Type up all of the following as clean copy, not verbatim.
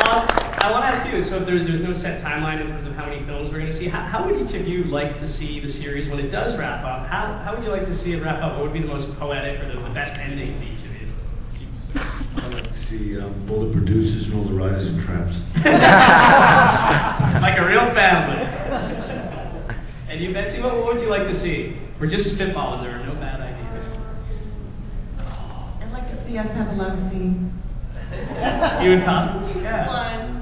I want to ask you, so if there's no set timeline in terms of how many films we're going to see, how would each of you like to see the series when it does wrap up? How would you like to see it wrap up? What would be the most poetic or the best ending to each of you? I'd like to see all the producers and all the writers in traps. Like a real family. And you, Betsy, what would you like to see? We're just spitballing, there are no bad ideas. I'd like to see us have a love scene. You and Constance? Yeah. One.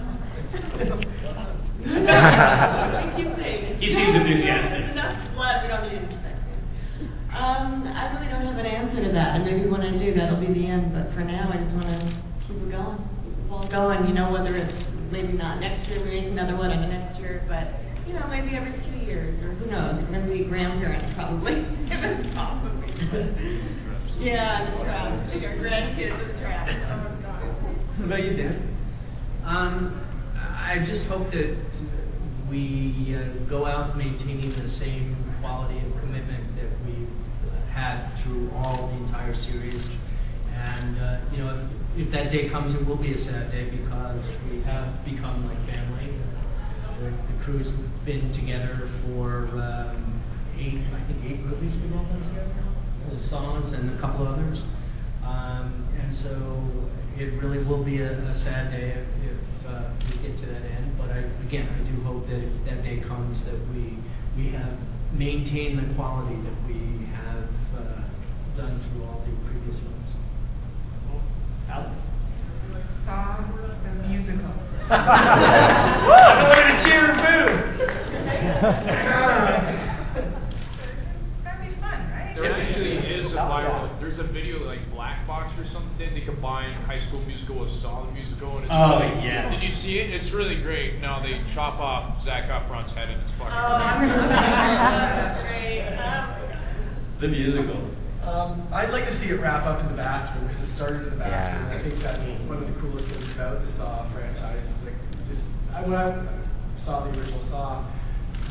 I keep saying it. He seems enthusiastic. There's enough blood, we don't need any sex scenes. I really don't have an answer to that, and maybe when I do, that'll be the end. But for now, I just want to keep it going. Keep the ball going, you know, whether it's maybe not next year, we make another one in the next year, but, you know, maybe every few years, or who knows. We're going to be grandparents, probably, in the Saw movies. Yeah, the traps. Your grandkids in the traps. Oh, God. What about you, Dan? I just hope that we go out maintaining the same quality and commitment that we've had through all the entire series. And you know, if that day comes, it will be a sad day because we have become like family. The crew's been together for I think eight movies we've all done together. The songs and a couple others. And so it really will be a sad day if we get to that end. But I do hope that if that day comes, that we have maintained the quality that we have done through all the previous films. Alex? Saw the musical. I'm going to cheer and boo! That'd be fun, right? There actually is a viral. There's a video like Black Box or something. They combine High School Musical with Saw the Musical, and it's yes. Did you see it? It's really great. No, they chop off Zac Efron's head, and it's fucking. I'm going to look at that. That's great. The musical. I'd like to see it wrap up in the bathroom because it started in the bathroom. And I think that's one of the coolest things about the Saw franchise. Is like, it's just when I saw the original Saw,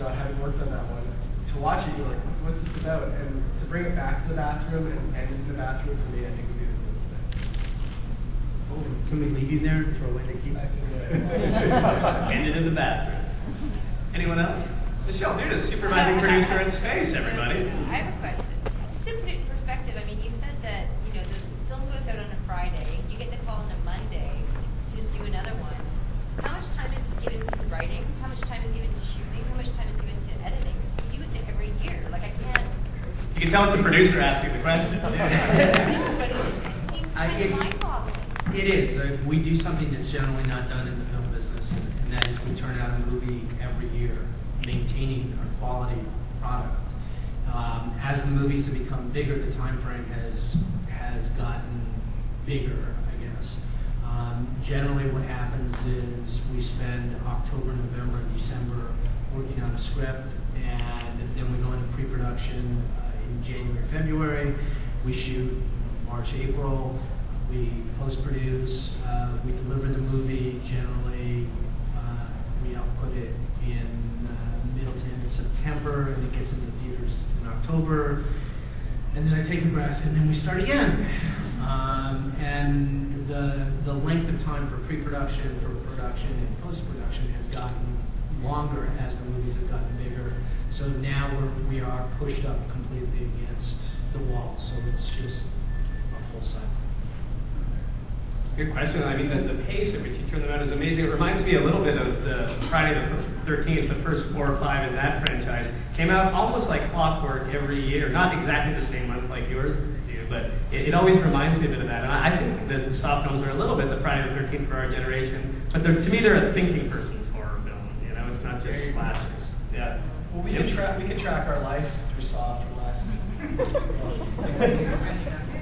not having worked on that one, to watch it, you're like, what's this about? And to bring it back to the bathroom and end in the bathroom for me, I think would be the coolest thing. Oh, can we leave you there and throw away the key? Ended in the bathroom. Anyone else? Michelle Duda, supervising producer at Space, everybody. I have a question. Just to put it in perspective, I mean, you said that, you know, the film goes out on a Friday, you get the call on a Monday to just do another one. How much time is given to writing? How much time is given to shooting? How much time is given to editing? Because you do it every year. Like, I can't... You can tell it's a producer asking the question. But it seems kind of mind-boggling. It is. We do something that's generally not done in the film business, and that is we turn out a movie every year, maintaining our quality product. As the movies have become bigger, the time frame has gotten bigger, I guess. Generally what happens is we spend October, November, and December working on a script, and then we go into pre-production in January, February. We shoot March, April. We post-produce. We deliver the movie. Generally, we output it in middle to end of September, and it gets into theaters in October. And then I take a breath, and then we start again. And the length of time for pre-production, for production, and post-production has gotten longer as the movies have gotten bigger. So now we are pushed up completely against the wall. So it's just a full cycle. Good question. I mean, the pace at which you turn them out is amazing. It reminds me a little bit of the Friday the 13th, the first 4 or 5 in that franchise. Came out almost like clockwork every year. Not exactly the same month like yours do, but it always reminds me a bit of that. And I think that the Saw films are a little bit the Friday the 13th for our generation. But to me, they're a thinking person's horror film. You know, it's not just slashers. Yeah. Well, we could track our life through Saw for the last.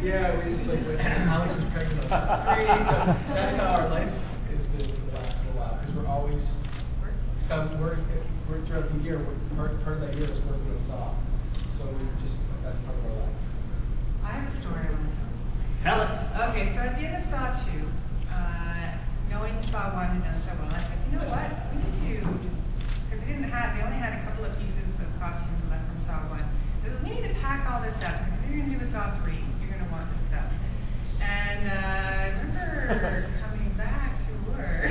Yeah, it's like when Alex was pregnant on 3, so that's how our life has been for the last little while. Because we're always, we're throughout the year. Part of that year is working on Saw, so that's part of our life. I have a story I want to Tell it. tell. Okay, so at the end of Saw 2, knowing Saw 1 had done so well, I said, you know what, we need to just, because they only had a couple of pieces of costumes left from Saw 1. So we need to pack all this stuff, because if you're going to do a Saw 3, you're going to want this stuff. And I remember coming back to work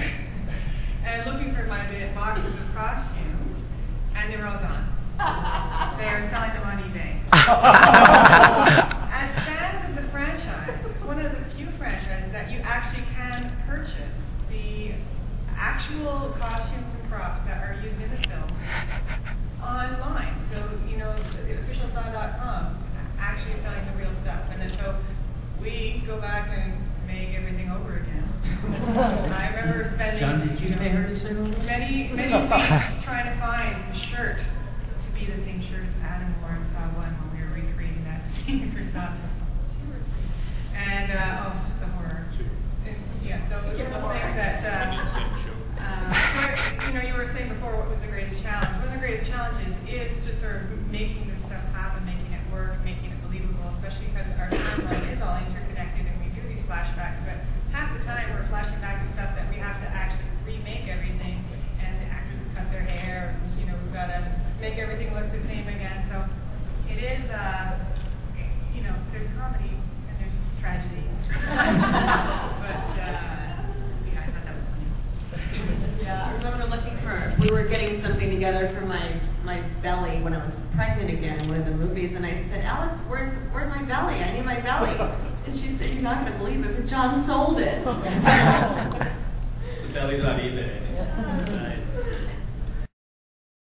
they're all gone. They are selling them on eBay. So, as fans of the franchise, it's one of the few franchises that you actually can purchase the actual costumes and props that are used in the film online. So, you know, the official Saw.com actually is selling the real stuff. And then so we go back and make everything over again. I remember spending John, did you pay her to sing all this? many weeks trying to find the shirt to be the same shirt as Adam wore in Saw 1 when we were recreating that scene for Saw 2 or 3. And, oh, it's a horror. And, yeah, so it was one of those things that, so, you know, you were saying before, what was the greatest challenge? One of the greatest challenges is just sort of making this stuff happen, making it work, making it believable, especially because our timeline is all interconnected and we do these flashbacks, but half the time we're flashing back to stuff that we have to actually remake everything, and the actors have cut their hair, and, you know, we've got to make everything look the same again. So it is, you know, there's comedy and there's tragedy. But, yeah, I thought that was funny. Yeah, I remember looking for, we were getting something together for my belly when I was pregnant again in one of the movies, and I said, Alex, where's my belly? I need my belly. And she said, you're not going to believe it, but John sold it. The belly's on eBay.